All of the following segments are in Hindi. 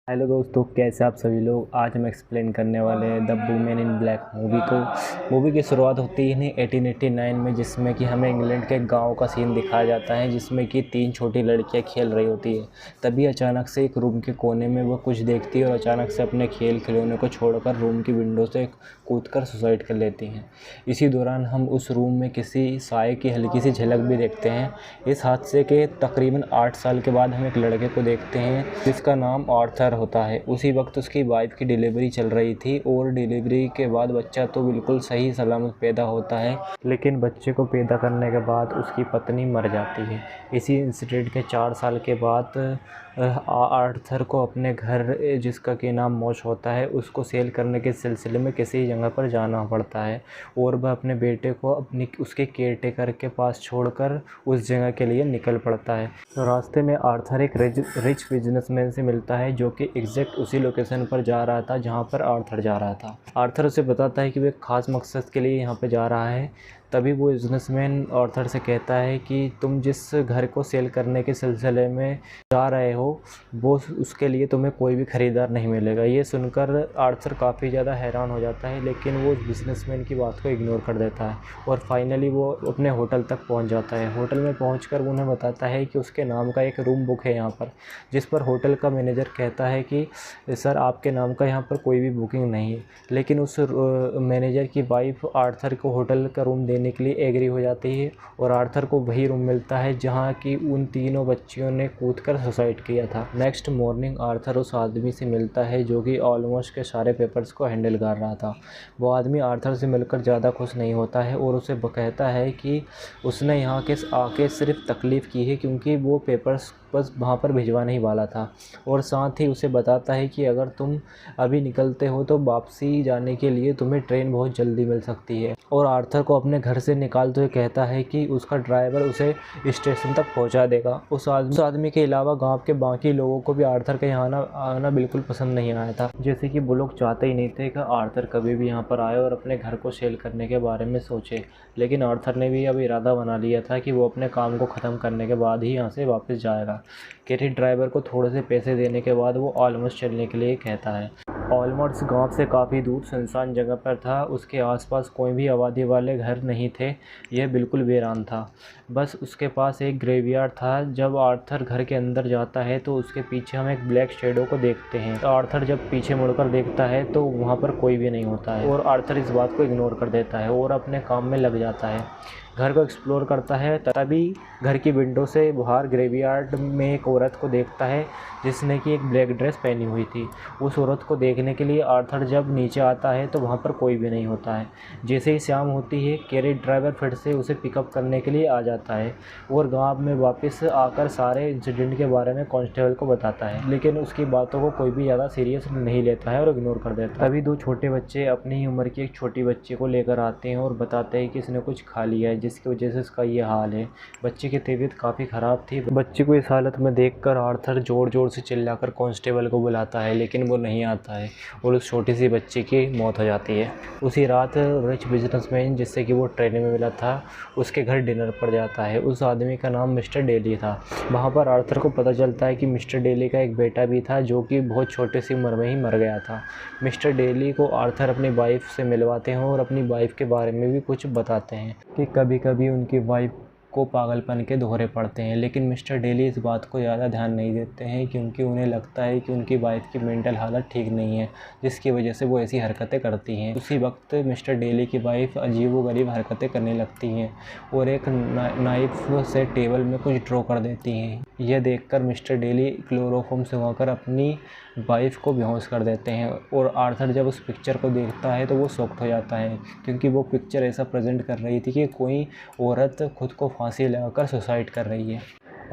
हेलो दोस्तों, कैसे आप सभी लोग। आज हम एक्सप्लेन करने वाले हैं the women in black movie को। मूवी की शुरुआत होती है 1889 में, जिसमें कि हमें इंग्लैंड के गांव का सीन दिखाया जाता है, जिसमें कि 3 छोटी लड़कियां खेल रही होती है। तभी अचानक से एक रूम के कोने में वो कुछ देखती है और अचानक से अपने खेल खिलौने को छोड़कर रूम की विंडो से कूदकर सुसाइड कर लेती हैं। इसी दौरान हम उस रूम में किसी साए की हल्की सी झलक भी देखते हैं। इस हादसे के तकरीबन 8 साल के बाद हम एक लड़के को देखते हैं जिसका नाम आर्थर होता है। उसी वक्त उसकी वाइफ की डिलीवरी चल रही थी और डिलीवरी के बाद बच्चा तो बिल्कुल सही सलामत पैदा होता है, लेकिन बच्चे को पैदा करने के बाद उसकी पत्नी मर जाती है। इसी इंसिडेंट के 4 साल के बाद आर्थर को अपने घर, जिसका कि नाम मॉश होता है, उसको सेल करने के सिलसिले में किसी जगह पर जाना पड़ता है और वह अपने बेटे को उसके केयरटेकर के पास छोड़कर उस जगह के लिए निकल पड़ता है। तो रास्ते में आर्थर एक रिच बिजनेसमैन से मिलता है जो कि एग्जैक्ट उसी लोकेशन पर जा रहा था जहां पर आर्थर जा रहा था। आर्थर उसे बताता है कि वो एक ख़ास मकसद के लिए यहां पर जा रहा है। तभी वो बिजनेसमैन आर्थर से कहता है कि तुम जिस घर को सेल करने के सिलसिले में जा रहे हो वो उसके लिए तुम्हें कोई भी ख़रीदार नहीं मिलेगा। ये सुनकर आर्थर काफ़ी ज़्यादा हैरान हो जाता है, लेकिन वो बिजनेसमैन की बात को इग्नोर कर देता है और फाइनली वो अपने होटल तक पहुंच जाता है। होटल में पहुंचकर वो उन्हें बताता है कि उसके नाम का एक रूम बुक है यहाँ पर, जिस पर होटल का मैनेजर कहता है कि सर आपके नाम का यहाँ पर कोई भी बुकिंग नहीं है। लेकिन उस मैनेजर की वाइफ आर्थर को होटल का रूम देने के लिए एग्री हो जाती है और आर्थर को वही रूम मिलता है जहाँ की उन तीनों बच्चियों ने कूदकर सुसाइड किया था। नेक्स्ट मॉर्निंग आर्थर उस आदमी से मिलता है जो कि ऑलमोस्ट के सारे पेपर्स को हैंडल कर रहा था। वो आदमी आर्थर से मिलकर ज़्यादा खुश नहीं होता है और उसे कहता है कि उसने यहाँ के आके सिर्फ तकलीफ़ की है क्योंकि वो पेपर्स बस वहाँ पर भिजवाने ही वाला था, और साथ ही उसे बताता है कि अगर तुम अभी निकलते हो तो वापसी जाने के लिए तुम्हें ट्रेन बहुत जल्दी मिल सकती है। और आर्थर को अपने घर से निकालते हुए कहता है कि उसका ड्राइवर उसे स्टेशन तक पहुँचा देगा। उस आदमी के अलावा गाँव के बाकी लोगों को भी आर्थर के यहाँ आना बिल्कुल पसंद नहीं आया था, जैसे कि वो लोग चाहते ही नहीं थे कि आर्थर कभी भी यहाँ पर आए और अपने घर को सेल करने के बारे में सोचे। लेकिन आर्थर ने भी अब इरादा बना लिया था कि वो अपने काम को ख़त्म करने के बाद ही यहाँ से वापस जाएगा। कैरी ड्राइवर को थोड़े से पैसे देने के बाद वो ऑलमोस्ट चलने के लिए कहता है। ऑलमोस्ट गांव से काफ़ी दूर सुनसान जगह पर था। उसके आसपास कोई भी आबादी वाले घर नहीं थे। यह बिल्कुल वीरान था। बस उसके पास एक ग्रेवयार्ड था। जब आर्थर घर के अंदर जाता है तो उसके पीछे हम एक ब्लैक शेडो को देखते हैं। तो आर्थर जब पीछे मुड़कर देखता है तो वहाँ पर कोई भी नहीं होता है और आर्थर इस बात को इग्नोर कर देता है और अपने काम में लग जाता है। घर को एक्सप्लोर करता है। तभी घर की विंडो से बाहर ग्रेवयार्ड में एक औरत को देखता है जिसने कि एक ब्लैक ड्रेस पहनी हुई थी। उस औरत को देखने के लिए आर्थर जब नीचे आता है तो वहाँ पर कोई भी नहीं होता है। जैसे ही शाम होती है कैरी ड्राइवर फिर से उसे पिकअप करने के लिए आ जाता है और गांव में वापस आकर सारे इंसिडेंट के बारे में कांस्टेबल को बताता है, लेकिन उसकी बातों को कोई भी ज़्यादा सीरियस नहीं लेता है और इग्नोर कर देता है। तभी 2 छोटे बच्चे अपनी ही उम्र की एक छोटी बच्ची को लेकर आते हैं और बताते हैं कि इसने कुछ खा लिया है जिसकी वजह से इसका ये हाल है। बच्चे की तबीयत काफ़ी ख़राब थी। बच्चे को इस हालत में देखकर आर्थर ज़ोर ज़ोर से चिल्लाकर कांस्टेबल को बुलाता है, लेकिन वो नहीं आता है और उस छोटी सी बच्ची की मौत हो जाती है। उसी रात रिच बिजनेसमैन जिससे कि वो ट्रेन में मिला था उसके घर डिनर पर जाता है। उस आदमी का नाम मिस्टर डेली था। वहाँ पर आर्थर को पता चलता है कि मिस्टर डेली का एक बेटा भी था जो कि बहुत छोटे सी उम्र में ही मर गया था। मिस्टर डेली को आर्थर अपनी वाइफ से मिलवाते हैं और अपनी वाइफ के बारे में भी कुछ बताते हैं कि कभी कभी उनकी वाइफ को पागलपन के दौरे पड़ते हैं, लेकिन मिस्टर डेली इस बात को ज़्यादा ध्यान नहीं देते हैं क्योंकि उन्हें लगता है कि उनकी वाइफ की मेंटल हालत ठीक नहीं है, जिसकी वजह से वो ऐसी हरकतें करती हैं। उसी वक्त मिस्टर डेली की वाइफ अजीबोगरीब हरकतें करने लगती हैं और एक नाइफ से टेबल में कुछ ड्रॉ कर देती हैं। यह देखकर मिस्टर डेली क्लोरोफॉर्म सुखाकर अपनी वाइफ को बेहोश कर देते हैं और आर्थर जब उस पिक्चर को देखता है तो वो शॉक्ड हो जाता है क्योंकि वो पिक्चर ऐसा प्रेजेंट कर रही थी कि कोई औरत खुद को फांसी लगाकर सुसाइड कर रही है।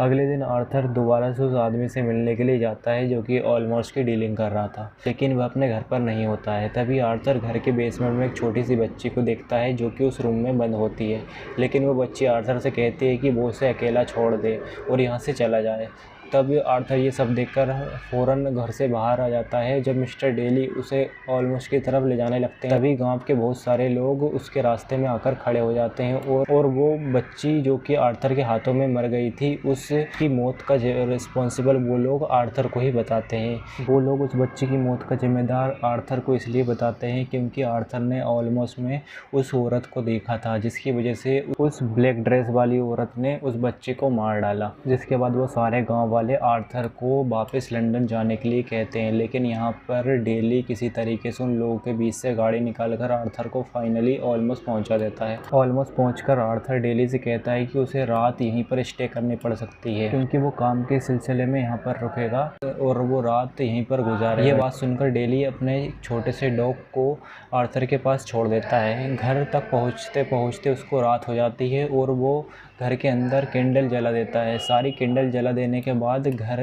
अगले दिन आर्थर दोबारा से उस आदमी से मिलने के लिए जाता है जो कि ऑलमोस्ट की डीलिंग कर रहा था, लेकिन वह अपने घर पर नहीं होता है। तभी आर्थर घर के बेसमेंट में एक छोटी सी बच्ची को देखता है जो कि उस रूम में बंद होती है, लेकिन वो बच्ची आर्थर से कहती है कि वो उसे अकेला छोड़ दे और यहाँ से चला जाए। तब आर्थर ये सब देखकर फ़ौरन घर से बाहर आ जाता है। जब मिस्टर डेली उसे ऑलमोस्ट की तरफ ले जाने लगते हैं, तभी गांव के बहुत सारे लोग उसके रास्ते में आकर खड़े हो जाते हैं और वो बच्ची जो कि आर्थर के हाथों में मर गई थी, उसकी मौत का रिस्पॉन्सिबल वो लोग आर्थर को ही बताते हैं। वो लोग उस बच्ची की मौत का जिम्मेदार आर्थर को इसलिए बताते हैं क्योंकि आर्थर ने ऑलमोस्ट में उस औरत को देखा था, जिसकी वजह से उस ब्लैक ड्रेस वाली औरत ने उस बच्चे को मार डाला। जिसके बाद वो सारे गांव वाले आर्थर को वापस लंदन जाने के लिए कहते हैं, लेकिन यहाँ पर डेली किसी तरीके से उन लोगों के बीच से गाड़ी निकालकर आर्थर को फाइनली ऑलमोस्ट पहुँचा देता है। ऑलमोस्ट पहुँचकर आर्थर डेली से कहता है कि उसे रात यहीं पर स्टे करनी पड़ सकती है क्योंकि वो काम के सिलसिले में यहाँ पर रुकेगा और वो रात यहीं पर गुजारेगा। ये बात सुनकर डेली अपने छोटे से डॉग को आर्थर के पास छोड़ देता है। घर तक पहुँचते पहुँचते उसको रात हो जाती है और वो घर के अंदर कैंडल जला देता है। सारी कैंडल जला देने के बाद घर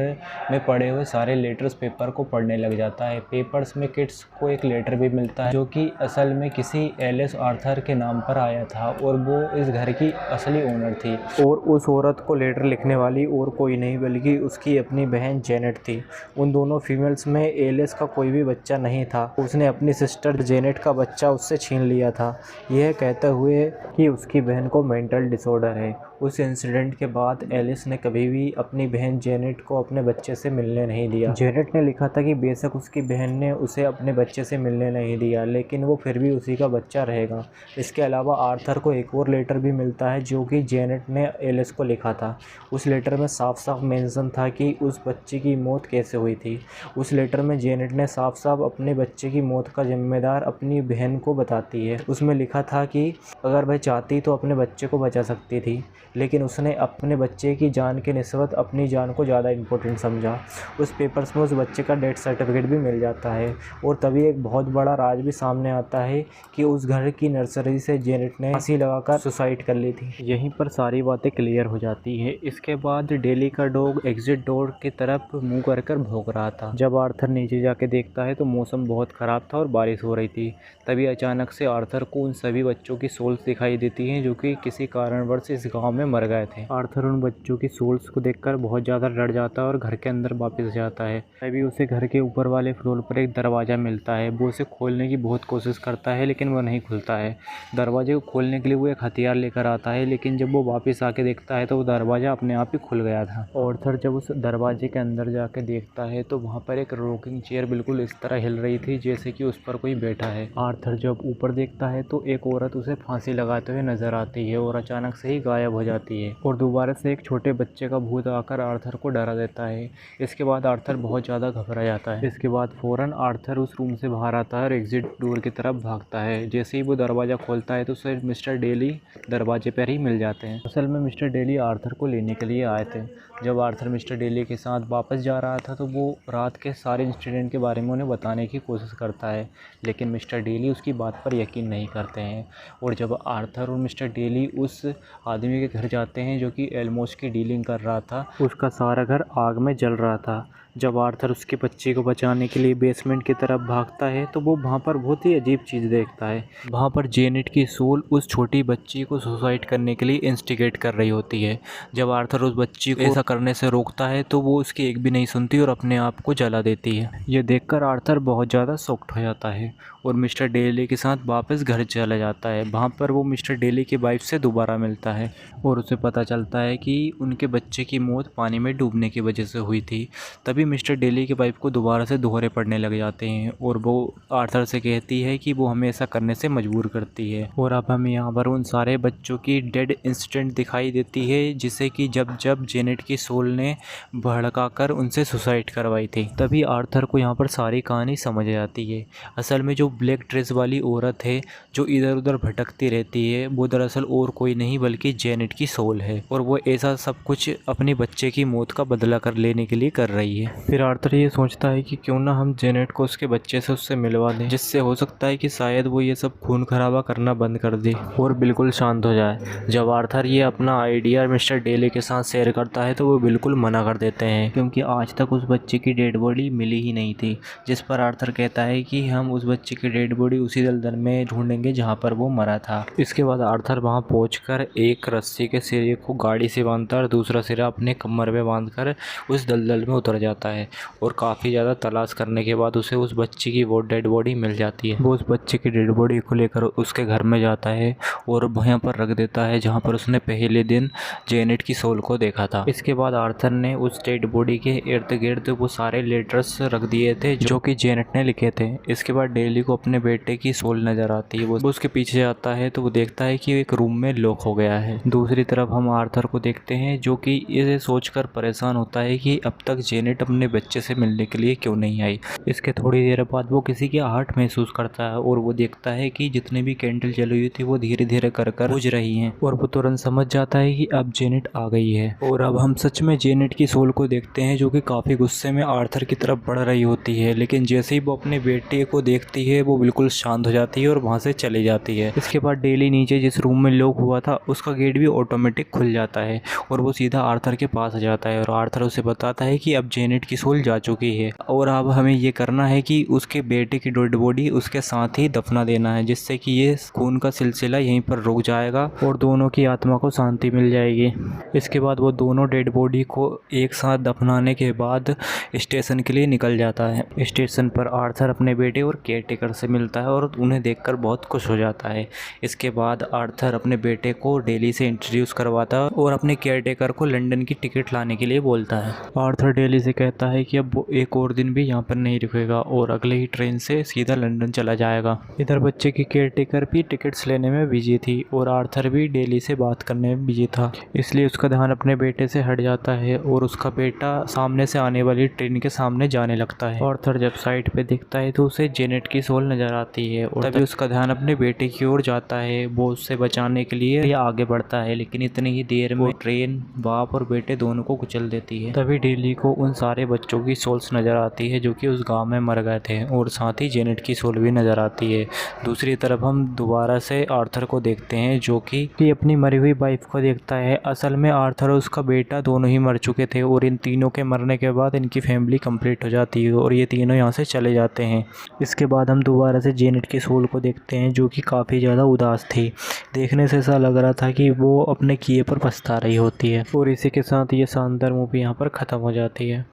में पड़े हुए सारे लेटर्स पेपर को पढ़ने लग जाता है। पेपर्स में किड्स को एक लेटर भी मिलता है जो कि असल में किसी एलिस आर्थर के नाम पर आया था और वो इस घर की असली ओनर थी और उस औरत को लेटर लिखने वाली और कोई नहीं बल्कि उसकी अपनी बहन जेनेट थी। उन दोनों फीमेल्स में एलिस का कोई भी बच्चा नहीं था। उसने अपनी सिस्टर जेनेट का बच्चा उससे छीन लिया था, यह कहते हुए कि उसकी बहन को मेंटल डिसऑर्डर है। उस इंसिडेंट के बाद एलिस ने कभी भी अपनी बहन जेनेट को अपने बच्चे से मिलने नहीं दिया। जेनेट ने लिखा था कि बेशक उसकी बहन ने उसे अपने बच्चे से मिलने नहीं दिया, लेकिन वो फिर भी उसी का बच्चा रहेगा। इसके अलावा आर्थर को एक और लेटर भी मिलता है जो कि जेनेट ने एलिस को लिखा था। उस लेटर में साफ साफ मेंशन था कि उस बच्चे की मौत कैसे हुई थी। उस लेटर में जेनेट ने साफ साफ अपने बच्चे की मौत का जिम्मेदार अपनी बहन को बताती है। उसमें लिखा था कि अगर वह चाहती तो अपने बच्चे को बचा सकती थी, लेकिन उसने अपने बच्चे की जान के निस्बत अपनी जान को ज़्यादा इम्पोर्टेंट समझा। उस पेपर्स में उस बच्चे का डेथ सर्टिफिकेट भी मिल जाता है और तभी एक बहुत बड़ा राज भी सामने आता है कि उस घर की नर्सरी से जेनेट ने फांसी लगाकर सुसाइड कर ली थी। यहीं पर सारी बातें क्लियर हो जाती है। इसके बाद डेली का डॉग एग्जिट डोर की तरफ मुँह कर भौंक रहा था। जब आर्थर नीचे जाके देखता है तो मौसम बहुत ख़राब था और बारिश हो रही थी। तभी अचानक से आर्थर को उन सभी बच्चों की सोल्स दिखाई देती हैं जो कि किसी कारणवश इस गाँव में मर गए थे। आर्थर उन बच्चों की सोल्स को देखकर बहुत ज़्यादा डर जाता है और घर के अंदर वापस जाता है। तभी उसे घर के ऊपर वाले फ्लोर पर एक दरवाज़ा मिलता है। वो उसे खोलने की बहुत कोशिश करता है लेकिन वो नहीं खुलता है। दरवाजे को खोलने के लिए वो एक हथियार लेकर आता है, लेकिन जब वो वापस आके देखता है तो वो दरवाज़ा अपने आप ही खुल गया था। आर्थर जब उस दरवाजे के अंदर जाके देखता है तो वहाँ पर एक रॉकिंग चेयर बिल्कुल इस तरह हिल रही थी जैसे कि उस पर कोई बैठा है। आर्थर जब ऊपर देखता है तो एक औरत उसे फांसी लगाते हुए नजर आती है और अचानक से ही गायब हो जाती है और दोबारा से एक छोटे बच्चे का भूत आकर आर्थर को डरा देता है। इसके बाद आर्थर बहुत ज़्यादा घबरा जाता है। इसके बाद फ़ौरन आर्थर उस रूम से बाहर आता है और एग्जिट डोर की तरफ भागता है। जैसे ही वो दरवाज़ा खोलता है तो उसे मिस्टर डेली दरवाजे पर ही मिल जाते हैं। असल में मिस्टर डेली आर्थर को लेने के लिए आए थे। जब आर्थर मिस्टर डेली के साथ वापस जा रहा था तो वो रात के सारे इंसिडेंट के बारे में उन्हें बताने की कोशिश करता है, लेकिन मिस्टर डेली उसकी बात पर यकीन नहीं करते हैं। और जब आर्थर और मिस्टर डेली उस आदमी के घर जाते हैं जो कि एल्मोस की डीलिंग कर रहा था, उसका सारा घर आग में जल रहा था। जब आर्थर उसके बच्चे को बचाने के लिए बेसमेंट की तरफ भागता है तो वो वहाँ पर बहुत ही अजीब चीज़ देखता है। वहाँ पर जेनेट की सोल उस छोटी बच्ची को सुसाइड करने के लिए इंस्टिगेट कर रही होती है। जब आर्थर उस बच्ची को ऐसा करने से रोकता है तो वो उसकी एक भी नहीं सुनती और अपने आप को जला देती है। ये देखकर आर्थर बहुत ज़्यादा शॉक्ड हो जाता है और मिस्टर डेली के साथ वापस घर चला जाता है। वहाँ पर वो मिस्टर डेली की वाइफ से दोबारा मिलता है और उसे पता चलता है कि उनके बच्चे की मौत पानी में डूबने की वजह से हुई थी। तभी मिस्टर डेली की वाइफ को दोबारा से दोहरे पड़ने लग जाते हैं और वो आर्थर से कहती है कि वो हमें ऐसा करने से मजबूर करती है। और अब हमें यहाँ पर उन सारे बच्चों की डेड इंस्टेंट दिखाई देती है जिसे कि जब जेनेट की सोल ने भड़काकर उनसे सुसाइड करवाई थी। तभी आर्थर को यहाँ पर सारी कहानी समझ आती है। असल में जो ब्लैक ड्रेस वाली औरत है जो इधर उधर भटकती रहती है वो दरअसल और कोई नहीं बल्कि जेनेट की सोल है और वो ऐसा सब कुछ अपने बच्चे की मौत का बदला कर लेने के लिए कर रही है। फिर आर्थर ये सोचता है कि क्यों ना हम जेनेट को उसके बच्चे से उससे मिलवा दें, जिससे हो सकता है कि शायद वो ये सब खून खराबा करना बंद कर दे और बिल्कुल शांत हो जाए। जब आर्थर ये अपना आइडिया मिस्टर डेली के साथ शेयर करता है तो वो बिल्कुल मना कर देते हैं, क्योंकि आज तक उस बच्चे की डेड बॉडी मिली ही नहीं थी। जिस पर आर्थर कहता है कि हम उस बच्चे की डेड बॉडी उसी दलदल में ढूंढेंगे जहाँ पर वो मरा था। इसके बाद आर्थर वहाँ पहुंचकर एक रस्सी के सिरे को गाड़ी से बांधता है और दूसरा सिरा अपने कमर में बांधकर उस दलदल में उतर जाता है और काफ़ी ज़्यादा तलाश करने के बाद उसे उस बच्चे की वो डेड बॉडी मिल जाती है। वो उस बच्चे की डेड बॉडी को लेकर उसके घर में जाता है और वहाँ पर रख देता है जहाँ पर उसने पहले दिन जेनेट की सोल को देखा था। इसके बाद आर्थर ने उस डेड बॉडी के इर्द गिर्द वो सारे लेटर्स रख दिए थे जो कि जेनेट ने लिखे थे। इसके बाद डेली को अपने बेटे की सोल नज़र आती है। वो उसके पीछे जाता है तो वो देखता है कि एक रूम में लॉक हो गया है। दूसरी तरफ हम आर्थर को देखते हैं जो कि इसे सोचकर परेशान होता है कि अब तक जेनेट अपने बच्चे से मिलने के लिए क्यों नहीं आई। इसके थोड़ी देर बाद वो किसी की आहट महसूस करता है और वो देखता है कि जितने भी कैंडल जली हुई थी वो धीरे धीरे कर बुझ रही हैं और वो तुरंत समझ जाता है कि अब जेनेट आ गई है। और अब हम सच में जेनेट की सोल को देखते हैं जो कि काफ़ी गुस्से में आर्थर की तरफ बढ़ रही होती है, लेकिन जैसे ही वो अपने बेटे को देखती है वो बिल्कुल शांत हो जाती है और वहाँ से चली जाती है। इसके बाद डेली नीचे जिस रूम में लॉक हुआ था उसका गेट भी ऑटोमेटिक खुल जाता है और वो सीधा आर्थर के पास आ जाता है और आर्थर उसे बताता है कि अब जेनेट की सोल जा चुकी है और अब हमें ये करना है कि उसके बेटे की डेड बॉडी उसके साथ ही दफना देना है, जिससे कि ये खून का सिलसिला यहीं पर रुक जाएगा और दोनों की आत्मा को शांति मिल जाएगी। इसके बाद वो दोनों डेड बॉडी को एक साथ दफनाने के बाद स्टेशन के लिए निकल जाता है। स्टेशन पर आर्थर अपने बेटे और केयरटेकर से मिलता है और उन्हें देखकर बहुत खुश हो जाता है। इसके बाद आर्थर अपने बेटे को डेली से इंट्रोड्यूस करवाता है और अपने केयरटेकर को लंदन की टिकट लाने के लिए बोलता है। आर्थर डेली से कहता है कि अब वो एक और दिन भी यहाँ पर नहीं रुकेगा और अगले ही ट्रेन से सीधा लंदन चला जाएगा। इधर बच्चे की केयरटेकर भी टिकट्स लेने में बिजी थी और आर्थर भी डेली से बात करने में बिजी था, इसलिए उसका ध्यान अपने बेटे से हट जाता है और उसका बेटा सामने से आने वाली ट्रेन के सामने जाने लगता है। आर्थर जब साइड पे दिखता है तो उसे जेनेट की सोल नजर आती है और तभी उसका ध्यान अपने बेटे की ओर जाता है। वो उससे बचाने के लिए आगे बढ़ता है, लेकिन इतनी ही देर में ट्रेन बाप और बेटे दोनों को कुचल देती है। तभी डेली को उन सारे बच्चों की सोल्स नजर आती है जो कि उस गांव में मर गए थे और साथ ही जेनेट की सोल भी नजर आती है। दूसरी तरफ हम दोबारा से आर्थर को देखते हैं जो कि अपनी मरी हुई वाइफ को देखता है। असल में आर्थर और उसका बेटा दोनों ही मर चुके थे और इन तीनों के मरने के बाद इनकी फैमिली कंप्लीट हो जाती है और ये तीनों यहाँ से चले जाते हैं। इसके बाद हम दोबारा से जेनेट की सोल को देखते हैं जो कि काफ़ी ज़्यादा उदास थी। देखने से ऐसा लग रहा था कि वो अपने किए पर पछता रही होती है। और इसी के साथ ये शानदार मूवी यहाँ पर ख़त्म हो जाती है।